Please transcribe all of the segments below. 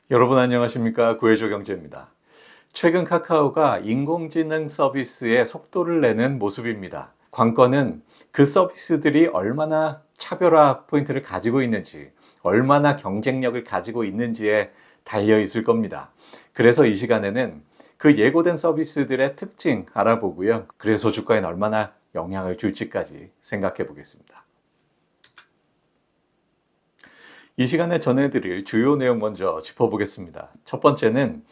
여러분 안녕하십니까? 구해줘 경제입니다. 최근 카카오가 인공지능 서비스에 속도를 내는 모습입니다. 관건은 그 서비스들이 얼마나 차별화 포인트를 가지고 있는지, 얼마나 경쟁력을 가지고 있는지에 달려 있을 겁니다. 그래서 이 시간에는 그 예고된 서비스들의 특징 알아보고요. 그래서 주가에 얼마나 영향을 줄지까지 생각해 보겠습니다. 이 시간에 전해드릴 주요 내용 먼저 짚어보겠습니다. 첫 번째는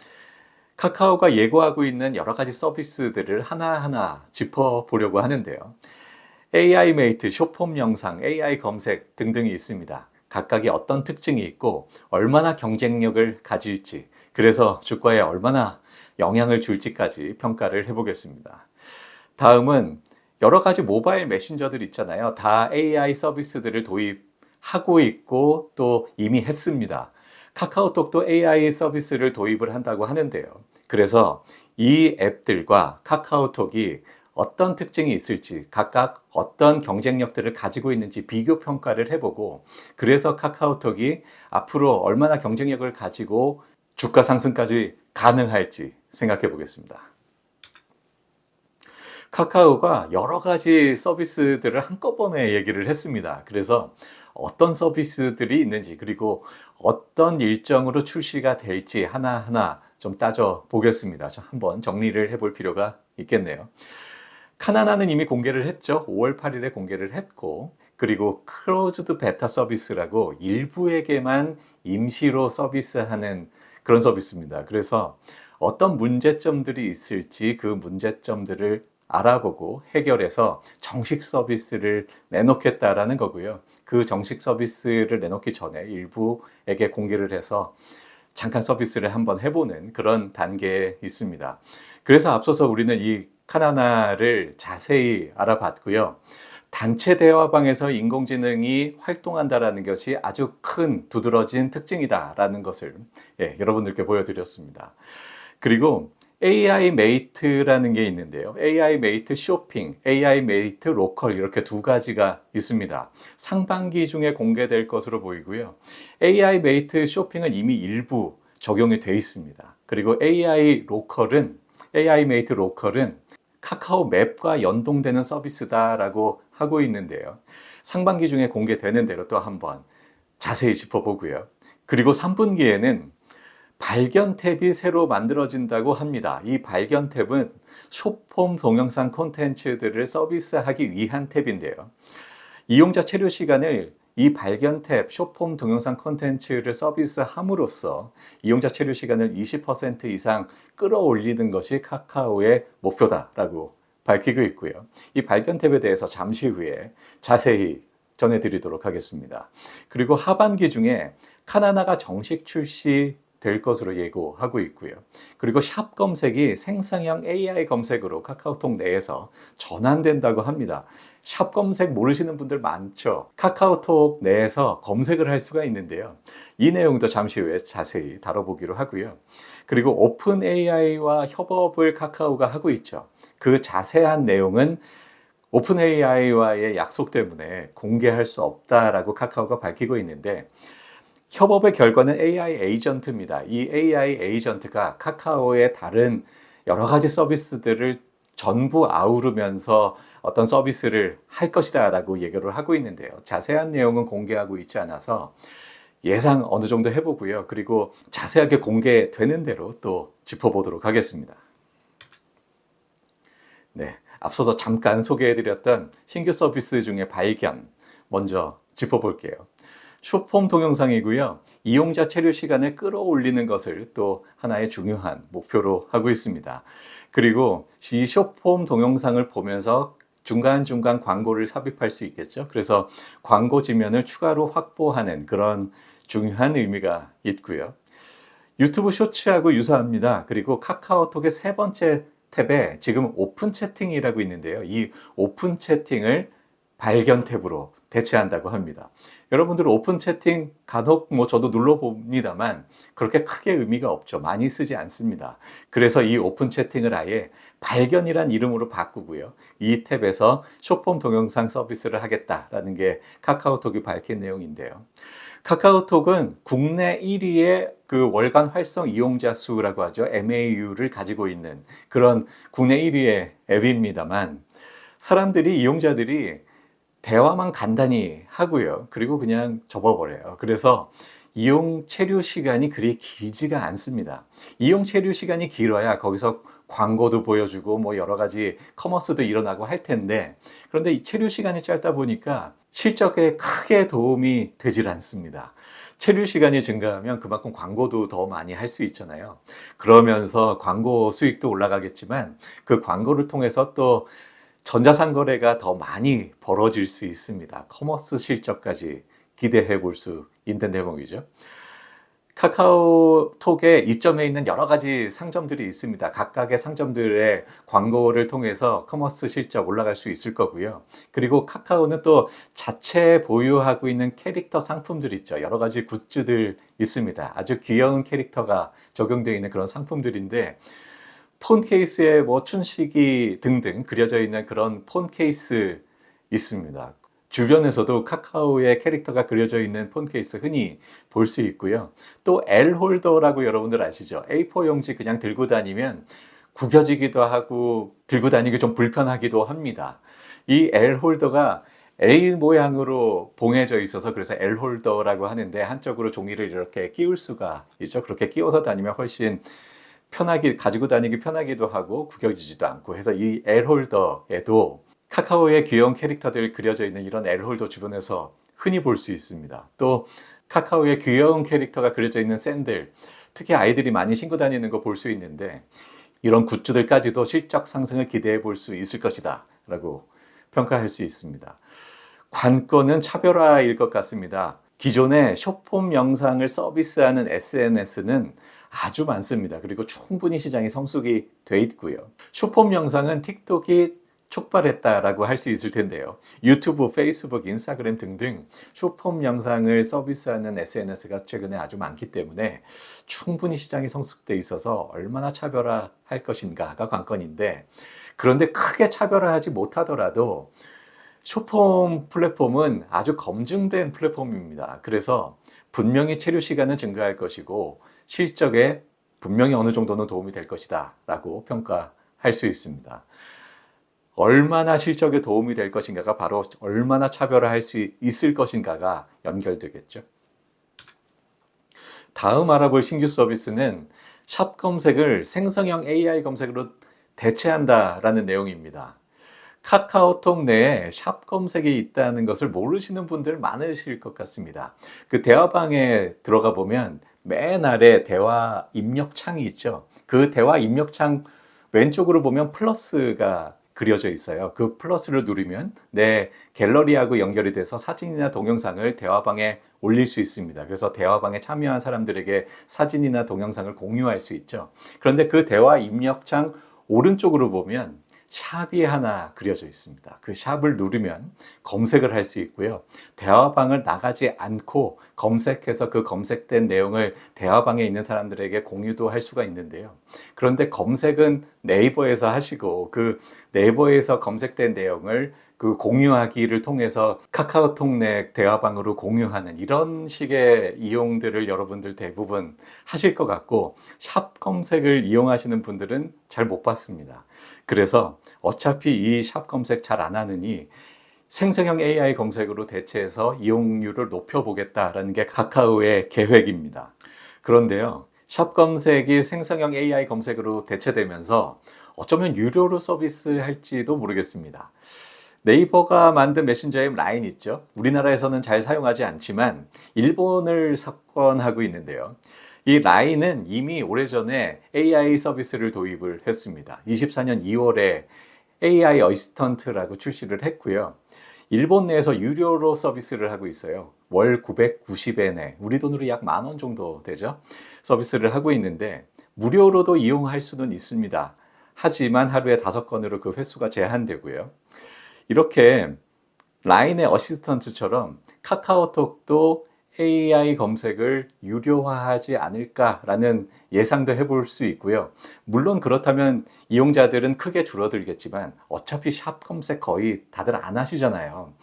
카카오가 예고하고 있는 여러 가지 서비스들을 하나하나 짚어보려고 하는데요. AI 메이트, 숏폼 영상, AI 검색 등등이 있습니다. 각각이 어떤 특징이 있고 얼마나 경쟁력을 가질지, 그래서 주가에 얼마나 영향을 줄지까지 평가를 해보겠습니다. 다음은 여러 가지 모바일 메신저들 있잖아요. 다 AI 서비스들을 도입하고 있고 또 이미 했습니다. 카카오톡도 AI 서비스를 도입을 한다고 하는데요. 그래서 이 앱들과 카카오톡이 어떤 특징이 있을지, 각각 어떤 경쟁력들을 가지고 있는지 비교 평가를 해보고, 그래서 카카오톡이 앞으로 얼마나 경쟁력을 가지고 주가 상승까지 가능할지 생각해 보겠습니다. 카카오가 여러 가지 서비스들을 한꺼번에 얘기를 했습니다. 그래서 어떤 서비스들이 있는지, 그리고 어떤 일정으로 출시가 될지 하나하나 좀 따져 보겠습니다. 한번 정리를 해볼 필요가 있겠네요. 카나나는 이미 공개를 했죠. 5월 8일에 공개를 했고, 그리고 클로즈드 베타 서비스라고 일부에게만 임시로 서비스하는 그런 서비스입니다. 그래서 어떤 문제점들이 있을지 그 문제점들을 알아보고 해결해서 정식 서비스를 내놓겠다라는 거고요. 그 정식 서비스를 내놓기 전에 일부에게 공개를 해서 잠깐 서비스를 한번 해보는 그런 단계에 있습니다. 그래서 앞서서 우리는 이 카나나를 자세히 알아봤고요. 단체 대화방에서 인공지능이 활동한다는 것이 아주 큰 두드러진 특징이다라는 것을 여러분들께 보여드렸습니다. 그리고 AI 메이트라는 게 있는데요. AI 메이트 쇼핑, AI 메이트 로컬 이렇게 두 가지가 있습니다. 상반기 중에 공개될 것으로 보이고요. AI 메이트 쇼핑은 이미 일부 적용이 돼 있습니다. 그리고 AI 메이트 로컬은 카카오 맵과 연동되는 서비스다라고 하고 있는데요. 상반기 중에 공개되는 대로 또 한번 자세히 짚어보고요. 그리고 3분기에는 발견 탭이 새로 만들어진다고 합니다. 이 발견 탭은 숏폼 동영상 콘텐츠들을 서비스하기 위한 탭인데요. 이용자 체류 시간을 이 발견 탭, 숏폼 동영상 콘텐츠를 서비스함으로써 이용자 체류 시간을 20% 이상 끌어올리는 것이 카카오의 목표다라고 밝히고 있고요. 이 발견 탭에 대해서 잠시 후에 자세히 전해드리도록 하겠습니다. 그리고 하반기 중에 카나나가 정식 출시 될 것으로 예고하고 있고요. 그리고 샵 검색이 생성형 AI 검색으로 카카오톡 내에서 전환된다고 합니다. 샵 검색 모르시는 분들 많죠. 카카오톡 내에서 검색을 할 수가 있는데요. 이 내용도 잠시 후에 자세히 다뤄보기로 하고요. 그리고 오픈 AI와 협업을 카카오가 하고 있죠. 그 자세한 내용은 오픈 AI와의 약속 때문에 공개할 수 없다라고 카카오가 밝히고 있는데, 협업의 결과는 AI 에이전트입니다. 이 AI 에이전트가 카카오의 다른 여러 가지 서비스들을 전부 아우르면서 어떤 서비스를 할 것이다 라고 얘기를 하고 있는데요. 자세한 내용은 공개하고 있지 않아서 예상 어느 정도 해보고요. 그리고 자세하게 공개되는 대로 또 짚어보도록 하겠습니다. 네, 앞서서 잠깐 소개해드렸던 신규 서비스 중에 발견 먼저 짚어볼게요. 숏폼 동영상이고요. 이용자 체류 시간을 끌어올리는 것을 또 하나의 중요한 목표로 하고 있습니다. 그리고 이 숏폼 동영상을 보면서 중간중간 광고를 삽입할 수 있겠죠. 그래서 광고 지면을 추가로 확보하는 그런 중요한 의미가 있고요. 유튜브 쇼츠하고 유사합니다. 그리고 카카오톡의 세 번째 탭에 지금 오픈 채팅이라고 있는데요. 이 오픈 채팅을 발견 탭으로 대체한다고 합니다. 여러분들 오픈 채팅 간혹 저도 눌러봅니다만 그렇게 크게 의미가 없죠. 많이 쓰지 않습니다. 그래서 이 오픈 채팅을 아예 발견이란 이름으로 바꾸고요. 이 탭에서 숏폼 동영상 서비스를 하겠다라는 게 카카오톡이 밝힌 내용인데요. 카카오톡은 국내 1위의 그 월간 활성 이용자 수라고 하죠. MAU를 가지고 있는 그런 국내 1위의 앱입니다만 사람들이, 이용자들이 대화만 간단히 하고요. 그리고 그냥 접어버려요. 그래서 이용 체류 시간이 그리 길지가 않습니다. 이용 체류 시간이 길어야 거기서 광고도 보여주고 뭐 여러 가지 커머스도 일어나고 할 텐데, 그런데 이 체류 시간이 짧다 보니까 실적에 크게 도움이 되질 않습니다. 체류 시간이 증가하면 그만큼 광고도 더 많이 할 수 있잖아요. 그러면서 광고 수익도 올라가겠지만 그 광고를 통해서 또 전자상거래가 더 많이 벌어질 수 있습니다. 커머스 실적까지 기대해 볼 수 있는 대목이죠. 카카오톡에 입점해 있는 여러 가지 상점들이 있습니다. 각각의 상점들의 광고를 통해서 커머스 실적 올라갈 수 있을 거고요. 그리고 카카오는 또 자체 보유하고 있는 캐릭터 상품들 있죠. 여러 가지 굿즈들 있습니다. 아주 귀여운 캐릭터가 적용되어 있는 그런 상품들인데, 폰 케이스에 뭐 춘식이 등등 그려져 있는 그런 폰 케이스 있습니다. 주변에서도 카카오의 캐릭터가 그려져 있는 폰 케이스 흔히 볼 수 있고요. 또 L 홀더라고 여러분들 아시죠? A4 용지 그냥 들고 다니면 구겨지기도 하고 들고 다니기 좀 불편하기도 합니다. 이 L 홀더가 L 모양으로 봉해져 있어서 그래서 L 홀더라고 하는데, 한쪽으로 종이를 이렇게 끼울 수가 있죠. 그렇게 끼워서 다니면 훨씬 편하게 가지고 다니기 편하기도 하고 구겨지지도 않고 해서 이 L 홀더에도 카카오의 귀여운 캐릭터들 그려져 있는 이런 L 홀더 주변에서 흔히 볼 수 있습니다. 또 카카오의 귀여운 캐릭터가 그려져 있는 샌들, 특히 아이들이 많이 신고 다니는 거 볼 수 있는데, 이런 굿즈들까지도 실적 상승을 기대해 볼 수 있을 것이다 라고 평가할 수 있습니다. 관건은 차별화일 것 같습니다. 기존의 숏폼 영상을 서비스하는 SNS는 아주 많습니다. 그리고 충분히 시장이 성숙이 돼 있고요. 숏폼 영상은 틱톡이 촉발했다라고 할 수 있을 텐데요. 유튜브, 페이스북, 인스타그램 등등 숏폼 영상을 서비스하는 SNS가 최근에 아주 많기 때문에 충분히 시장이 성숙돼 있어서 얼마나 차별화할 것인가가 관건인데, 그런데 크게 차별화하지 못하더라도 숏폼 플랫폼은 아주 검증된 플랫폼입니다. 그래서 분명히 체류 시간은 증가할 것이고 실적에 분명히 어느 정도는 도움이 될 것이다 라고 평가할 수 있습니다. 얼마나 실적에 도움이 될 것인가가 바로 얼마나 차별화할 수 있을 것인가가 연결되겠죠. 다음 알아볼 신규 서비스는 샵 검색을 생성형 AI 검색으로 대체한다라는 내용입니다. 카카오톡 내에 샵 검색이 있다는 것을 모르시는 분들 많으실 것 같습니다. 그 대화방에 들어가 보면 맨 아래 대화 입력 창이 있죠. 그 대화 입력 창 왼쪽으로 보면 플러스가 그려져 있어요. 그 플러스를 누르면 내 갤러리하고 연결이 돼서 사진이나 동영상을 대화방에 올릴 수 있습니다. 그래서 대화방에 참여한 사람들에게 사진이나 동영상을 공유할 수 있죠. 그런데 그 대화 입력창 오른쪽으로 보면 샵이 하나 그려져 있습니다. 그 샵을 누르면 검색을 할 수 있고요. 대화방을 나가지 않고 검색해서 그 검색된 내용을 대화방에 있는 사람들에게 공유도 할 수가 있는데요. 그런데 검색은 네이버에서 하시고 그 네이버에서 검색된 내용을 그 공유하기를 통해서 카카오톡 내 대화방으로 공유하는 이런 식의 이용들을 여러분들 대부분 하실 것 같고, 샵 검색을 이용하시는 분들은 잘 못 봤습니다. 그래서 어차피 이 샵 검색 잘 안 하느니 생성형 AI 검색으로 대체해서 이용률을 높여보겠다라는 게 카카오의 계획입니다. 그런데요, 샵 검색이 생성형 AI 검색으로 대체되면서 어쩌면 유료로 서비스할지도 모르겠습니다. 네이버가 만든 메신저 앱 라인 있죠. 우리나라에서는 잘 사용하지 않지만 일본을 석권하고 있는데요. 이 라인은 이미 오래전에 AI 서비스를 도입을 했습니다. 24년 2월에 AI 어시스턴트라고 출시를 했고요. 일본 내에서 유료로 서비스를 하고 있어요. 월 990엔에 우리 돈으로 약 10,000원 정도 되죠. 서비스를 하고 있는데 무료로도 이용할 수는 있습니다. 하지만 하루에 5건으로 그 횟수가 제한되고요. 이렇게 라인의 어시스턴트처럼 카카오톡도 AI 검색을 유료화하지 않을까라는 예상도 해볼 수 있고요. 물론 그렇다면 이용자들은 크게 줄어들겠지만 어차피 샵 검색 거의 다들 안 하시잖아요.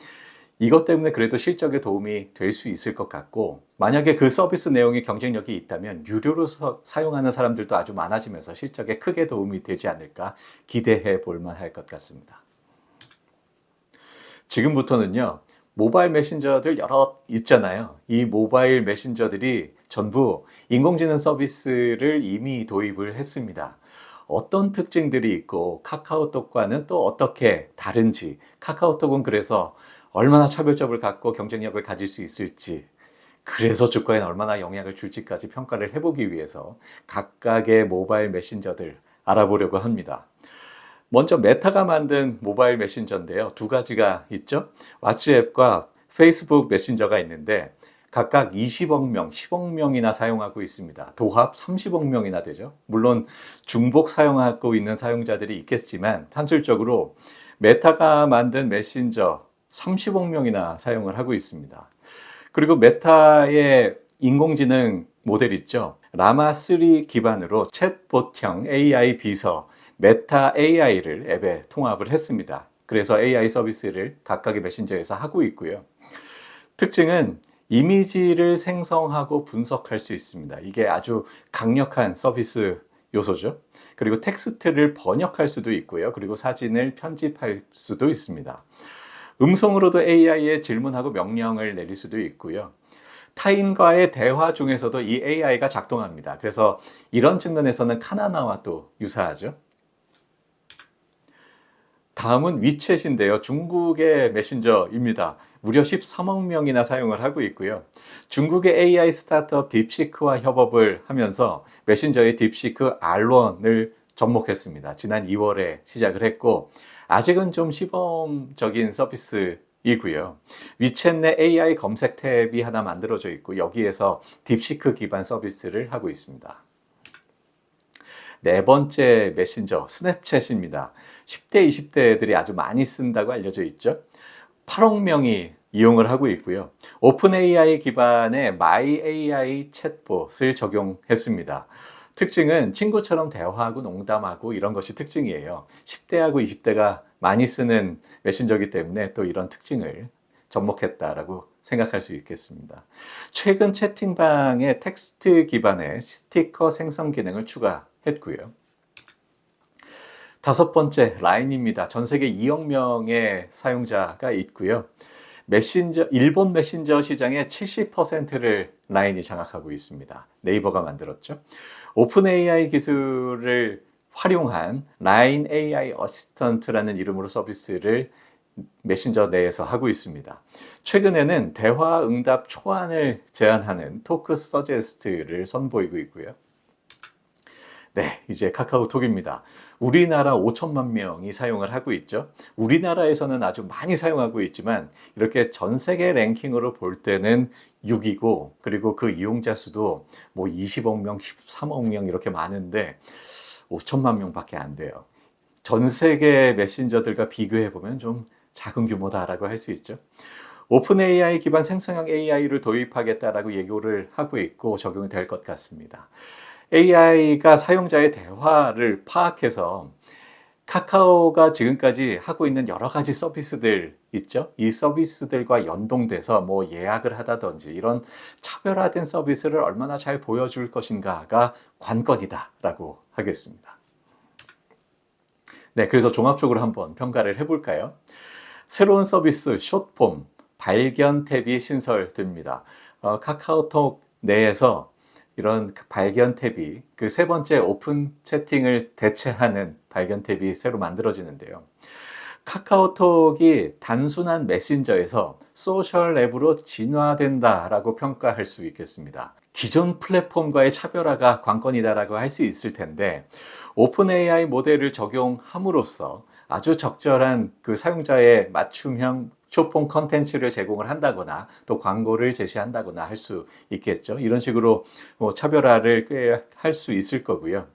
이것 때문에 그래도 실적에 도움이 될 수 있을 것 같고, 만약에 그 서비스 내용이 경쟁력이 있다면 유료로 사용하는 사람들도 아주 많아지면서 실적에 크게 도움이 되지 않을까 기대해 볼 만할 것 같습니다. 지금부터는요, 모바일 메신저들 여러 있잖아요. 이 모바일 메신저들이 전부 인공지능 서비스를 이미 도입을 했습니다. 어떤 특징들이 있고 카카오톡과는 또 어떻게 다른지, 카카오톡은 그래서 얼마나 차별점을 갖고 경쟁력을 가질 수 있을지, 그래서 주가에 얼마나 영향을 줄지까지 평가를 해보기 위해서 각각의 모바일 메신저들 알아보려고 합니다. 먼저 메타가 만든 모바일 메신저인데요. 두 가지가 있죠. 왓츠앱과 페이스북 메신저가 있는데 각각 20억 명, 10억 명이나 사용하고 있습니다. 도합 30억 명이나 되죠. 물론 중복 사용하고 있는 사용자들이 있겠지만 산술적으로 메타가 만든 메신저 30억 명이나 사용을 하고 있습니다. 그리고 메타의 인공지능 모델 있죠. 라마3 기반으로 챗봇형 AI 비서 메타 AI를 앱에 통합을 했습니다. 그래서 AI 서비스를 각각의 메신저에서 하고 있고요. 특징은 이미지를 생성하고 분석할 수 있습니다. 이게 아주 강력한 서비스 요소죠. 그리고 텍스트를 번역할 수도 있고요. 그리고 사진을 편집할 수도 있습니다. 음성으로도 AI에 질문하고 명령을 내릴 수도 있고요. 타인과의 대화 중에서도 이 AI가 작동합니다. 그래서 이런 측면에서는 카나나와 또 유사하죠. 다음은 위챗인데요. 중국의 메신저입니다. 무려 13억 명이나 사용을 하고 있고요. 중국의 AI 스타트업 딥시크와 협업을 하면서 메신저의 딥시크 R1을 접목했습니다. 지난 2월에 시작을 했고 아직은 좀 시범적인 서비스이고요. 위챗 내 AI 검색 탭이 하나 만들어져 있고 여기에서 딥시크 기반 서비스를 하고 있습니다. 네 번째 메신저 스냅챗입니다. 10대, 20대들이 아주 많이 쓴다고 알려져 있죠. 8억 명이 이용을 하고 있고요. 오픈 AI 기반의 My AI 챗봇을 적용했습니다. 특징은 친구처럼 대화하고 농담하고 이런 것이 특징이에요. 10대하고 20대가 많이 쓰는 메신저이기 때문에 또 이런 특징을 접목했다라고 생각할 수 있겠습니다. 최근 채팅방에 텍스트 기반의 스티커 생성 기능을 추가했고요. 다섯 번째 라인입니다. 전 세계 2억 명의 사용자가 있고요. 일본 메신저 시장의 70%를 라인이 장악하고 있습니다. 네이버가 만들었죠. 오픈 AI 기술을 활용한 라인 AI 어시스턴트라는 이름으로 서비스를 메신저 내에서 하고 있습니다. 최근에는 대화 응답 초안을 제안하는 토크 서제스트를 선보이고 있고요. 네, 이제 카카오톡입니다. 우리나라 5천만 명이 사용을 하고 있죠. 우리나라에서는 아주 많이 사용하고 있지만 이렇게 전 세계 랭킹으로 볼 때는 6이고 그리고 그 이용자 수도 뭐 20억 명, 13억 명 이렇게 많은데 5천만 명밖에 안 돼요. 전 세계 메신저들과 비교해 보면 좀 작은 규모다라고 할 수 있죠. 오픈 AI 기반 생성형 AI를 도입하겠다라고 예고를 하고 있고 적용이 될 것 같습니다. AI가 사용자의 대화를 파악해서 카카오가 지금까지 하고 있는 여러 가지 서비스들 있죠. 이 서비스들과 연동돼서 뭐 예약을 하다든지 이런 차별화된 서비스를 얼마나 잘 보여줄 것인가가 관건이다라고 하겠습니다. 네, 그래서 종합적으로 한번 평가를 해볼까요? 새로운 서비스 숏폼 발견 탭이 신설됩니다. 카카오톡 내에서 이런 발견 탭이 그 세 번째 오픈 채팅을 대체하는 발견 탭이 새로 만들어지는데요. 카카오톡이 단순한 메신저에서 소셜 앱으로 진화된다라고 평가할 수 있겠습니다. 기존 플랫폼과의 차별화가 관건이다라고 할 수 있을 텐데 오픈 AI 모델을 적용함으로써 아주 적절한 그 사용자의 맞춤형 쇼폼 컨텐츠를 제공을 한다거나 또 광고를 제시한다거나 할 수 있겠죠. 이런 식으로 차별화를 꽤 할 수 있을 거고요.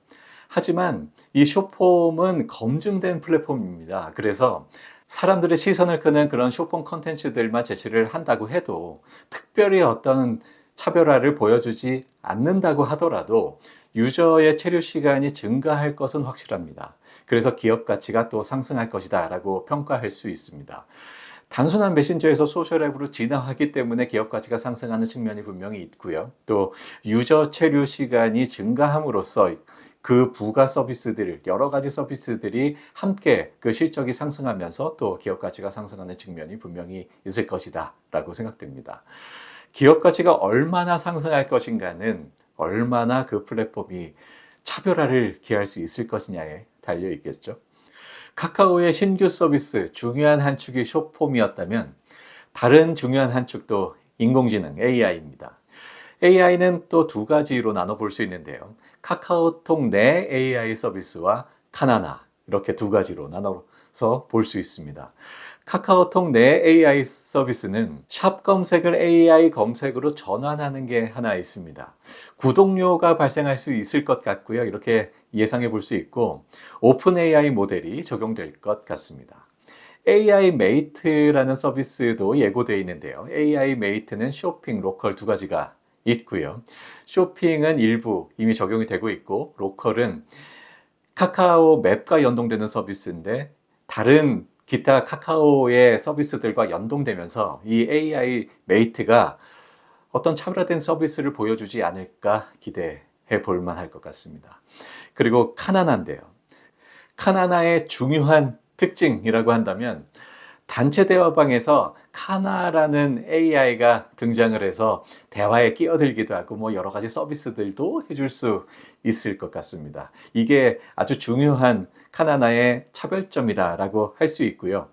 하지만 이 숏폼은 검증된 플랫폼입니다. 그래서 사람들의 시선을 끄는 그런 숏폼 컨텐츠들만 제시를 한다고 해도 특별히 어떤 차별화를 보여주지 않는다고 하더라도 유저의 체류 시간이 증가할 것은 확실합니다. 그래서 기업 가치가 또 상승할 것이다 라고 평가할 수 있습니다. 단순한 메신저에서 소셜 앱으로 진화하기 때문에 기업 가치가 상승하는 측면이 분명히 있고요. 또 유저 체류 시간이 증가함으로써 그 부가 서비스들, 여러 가지 서비스들이 함께 그 실적이 상승하면서 또 기업 가치가 상승하는 측면이 분명히 있을 것이다 라고 생각됩니다. 기업 가치가 얼마나 상승할 것인가는 얼마나 그 플랫폼이 차별화를 기할 수 있을 것이냐에 달려 있겠죠. 카카오의 신규 서비스 중요한 한 축이 숏폼이었다면 다른 중요한 한 축도 인공지능 AI입니다. AI는 또 두 가지로 나눠볼 수 있는데요. 카카오톡 내 AI 서비스와 카나나 이렇게 두 가지로 나눠서 볼 수 있습니다. 카카오톡 내 AI 서비스는 샵 검색을 AI 검색으로 전환하는 게 하나 있습니다. 구독료가 발생할 수 있을 것 같고요. 이렇게 예상해 볼 수 있고 오픈 AI 모델이 적용될 것 같습니다. AI 메이트라는 서비스도 예고되어 있는데요. AI 메이트는 쇼핑, 로컬 두 가지가 있고요. 쇼핑은 일부 이미 적용이 되고 있고 로컬은 카카오 맵과 연동되는 서비스인데 다른 기타 카카오의 서비스들과 연동되면서 이 AI 메이트가 어떤 차별화된 서비스를 보여주지 않을까 기대해 볼 만할 것 같습니다. 그리고 카나나인데요. 카나나의 중요한 특징이라고 한다면 단체 대화방에서 카나라는 AI가 등장을 해서 대화에 끼어들기도 하고 뭐 여러 가지 서비스들도 해줄 수 있을 것 같습니다. 이게 아주 중요한 카나나의 차별점이다라고 할 수 있고요.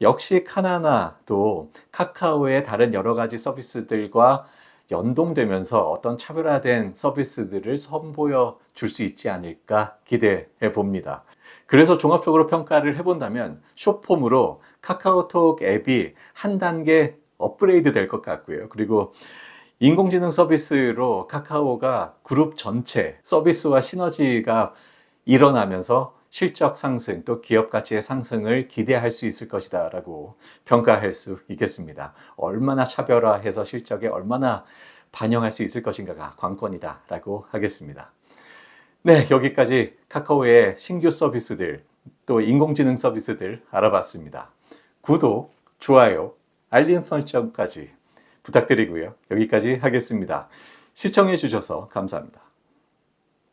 역시 카나나도 카카오의 다른 여러 가지 서비스들과 연동되면서 어떤 차별화된 서비스들을 선보여 줄 수 있지 않을까 기대해 봅니다. 그래서 종합적으로 평가를 해본다면 숏폼으로 카카오톡 앱이 한 단계 업그레이드 될 것 같고요. 그리고 인공지능 서비스로 카카오가 그룹 전체 서비스와 시너지가 일어나면서 실적 상승 또 기업 가치의 상승을 기대할 수 있을 것이다 라고 평가할 수 있겠습니다. 얼마나 차별화해서 실적에 얼마나 반영할 수 있을 것인가가 관건이다 라고 하겠습니다. 네, 여기까지 카카오의 신규 서비스들 또 인공지능 서비스들 알아봤습니다. 구독, 좋아요, 알림 설정까지 부탁드리고요. 여기까지 하겠습니다. 시청해 주셔서 감사합니다.